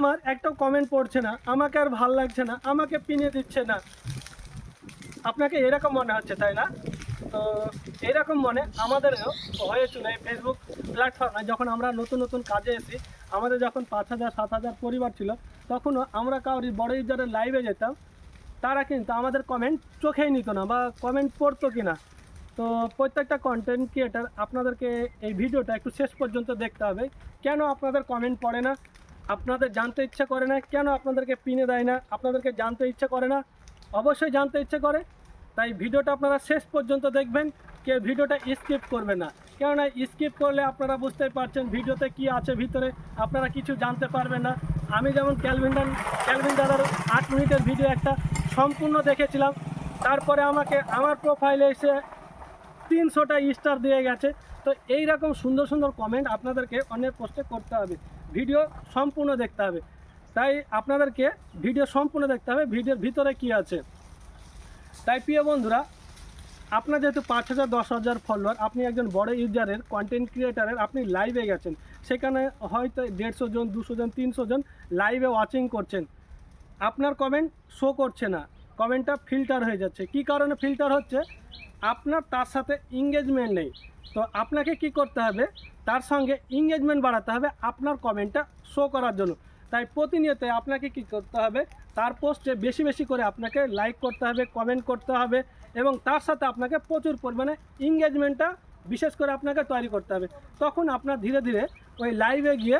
আমার একটা কমেন্ট পড়ছে না, আমাকে আর ভাল লাগছে না, আমাকে পিনে দিচ্ছে না। আপনাকে এরকম মনে হচ্ছে, তাই না? তো এরকম মনে আমাদেরও হয়েছিল এই ফেসবুক প্ল্যাটফর্মে। যখন আমরা নতুন নতুন কাজে এসেছি, আমাদের যখন 5,000 7,000 পরিবার ছিল, তখনও আমরা কাউরি বড় ইউজারের লাইভে যেতাম, তারা কিন্তু আমাদের কমেন্ট চোখেই নিত না বা কমেন্ট পড়তো কি না। তো প্রত্যেকটা কন্টেন্ট ক্রিয়েটার আপনাদেরকে এই ভিডিওটা একটু শেষ পর্যন্ত দেখতে হবে। কেন আপনাদের কমেন্ট পড়ে না, আপনাদের জানতে ইচ্ছা করে না, কেন আপনাদেরকে পিনে দেয় না, আপনাদেরকে জানতে ইচ্ছা করে না? অবশ্যই জানতে ইচ্ছে করে। তাই ভিডিওটা আপনারা শেষ পর্যন্ত দেখবেন, কেউ ভিডিওটা স্কিপ করবে না। কেননা স্কিপ করলে আপনারা বুঝতেই পারছেন ভিডিওতে কি আছে ভিতরে, আপনারা কিছু জানতে পারবেন না। আমি যেমন ক্যালভিন দাদার 8 মিনিটের ভিডিও একটা সম্পূর্ণ দেখেছিলাম, তারপরে আমাকে আমার প্রোফাইলে এসে 300টা স্টার দিয়ে গেছে। তো এই রকম সুন্দর সুন্দর কমেন্ট আপনাদেরকে অনেক পোস্টে করতে হবে, ভিডিও সম্পূর্ণ দেখতে হবে। তাই আপনাদেরকে ভিডিও সম্পূর্ণ দেখতে হবে, ভিডিওর ভিতরে কি আছে। তাই প্রিয় বন্ধুরা, আপনার যেহেতু 5,000 10,000 ফলোয়ার, আপনি একজন বড় ইউজারের কন্টেন্ট ক্রিয়েটারের, আপনি লাইভে গেছেন, সেখানে হয়তো 150 জন 200 জন 300 জন লাইভে ওয়াচিং করছেন, আপনার কমেন্ট শো করছে না, কমেন্টটা ফিল্টার হয়ে যাচ্ছে। কি কারণে ফিল্টার হচ্ছে? আপনার তার সাথে এঙ্গেজমেন্ট নেই। তো আপনাকে কি করতে হবে? তার সঙ্গে এঙ্গেজমেন্ট বাড়াতে হবে আপনার কমেন্টটা শো করার জন্য। তাই প্রতিনিয়ত আপনাকে কি করতে হবে? তার পোস্টে বেশি বেশি করে আপনাকে লাইক করতে হবে, কমেন্ট করতে হবে, এবং তার সাথে আপনাকে প্রচুর পরিমাণে এঙ্গেজমেন্টটা বিশেষ করে আপনাকে তৈরি করতে হবে। তখন আপনার ধীরে ধীরে ওই লাইভে গিয়ে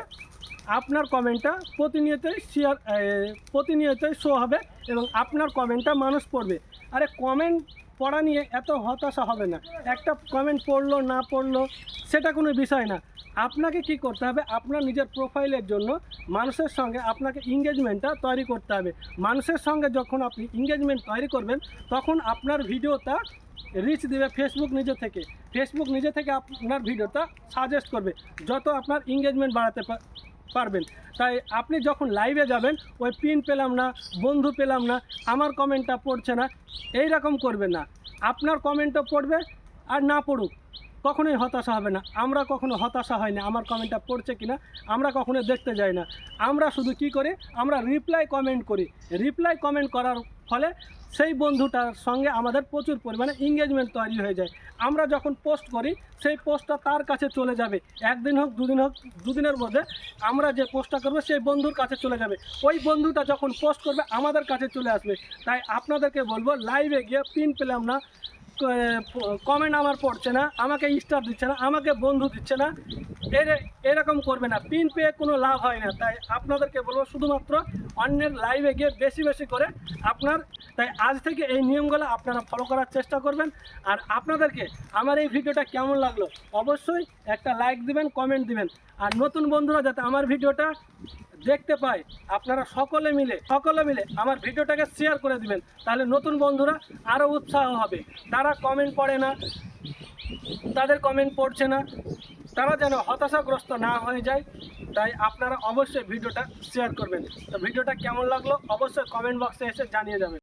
আপনার কমেন্টটা প্রতিনিয়তই শো হবে এবং আপনার কমেন্টটা মানুষ পড়বে। আরে কমেন্ট পড়া নিয়ে এত হতাশা হবে না। একটা কমেন্ট পড়লো না পড়লো সেটা কোনো বিষয় না। আপনাকে কি করতে হবে? আপনার নিজের প্রোফাইলের জন্য মানুষের সঙ্গে আপনাকে এঙ্গেজমেন্টটা তৈরি করতে হবে। মানুষের সঙ্গে যখন আপনি এঙ্গেজমেন্ট তৈরি করবেন, তখন আপনার ভিডিওটা রিচ দেবে ফেসবুক নিজে থেকে আপনার ভিডিওটা সাজেস্ট করবে, যত আপনার এঙ্গেজমেন্ট বাড়াতে পারবেন। তাই আপনি যখন লাইভে যাবেন, ওই পিন পেলাম না, বন্ধু পেলাম না, আমার কমেন্টটা পড়ছে না, এই রকম করবেন না। আপনার কমেন্টও পড়বে আর না পড়ুক, কখনোই হতাশা হবে না। আমরা কখনো হতাশা হয় না আমার কমেন্টটা পড়ছে কিনা, আমরা কখনো দেখতে যাই না। আমরা শুধু কি করি? আমরা রিপ্লাই কমেন্ট করি। রিপ্লাই কমেন্ট করার ফলে সেই বন্ধুটার সঙ্গে আমাদের প্রচুর পরিমাণে এঙ্গেজমেন্ট তৈরি হয়ে যায়। আমরা যখন পোস্ট করি, সেই পোস্টটা তার কাছে চলে যাবে। একদিন হোক দুদিনের মধ্যে আমরা যে পোস্টটা করবো সেই বন্ধুর কাছে চলে যাবে। ওই বন্ধুটা যখন পোস্ট করবে আমাদের কাছে চলে আসবে। তাই আপনাদেরকে বলবো, লাইভে গিয়ে পিন পেলাম না, কমেন্ট আমার পড়ছে না, আমাকে স্টার দিচ্ছে না, আমাকে বন্ধু দিচ্ছে না, এরকম করবে না। পিন পেয়ে কোনো লাভ হয় না। তাই আপনাদেরকে বলবো, শুধুমাত্র অন্যের লাইভে গিয়ে বেশি বেশি করে তাই আজ থেকে এই নিয়মগুলো আপনারা ফলো করার চেষ্টা করবেন। আর আপনাদেরকে আমার এই ভিডিওটা কেমন লাগলো অবশ্যই একটা লাইক দিবেন, কমেন্ট দিবেন। আর নতুন বন্ধুরা যাতে আমার ভিডিওটা দেখতে পায়, আপনারা সকলে মিলে আমার ভিডিওটাকে শেয়ার করে দিবেন। তাহলে নতুন বন্ধুরা আরও উৎসাহ হবে। তারা কমেন্ট পড়ে না, তাদের কমেন্ট পড়ছে না, তারা যেন হতাশাগ্রস্ত না হয়ে যায়। তাই আপনারা অবশ্যই ভিডিওটা শেয়ার করবেন। তো ভিডিওটা কেমন লাগলো অবশ্যই কমেন্ট বক্সে এসে জানিয়ে যাবেন।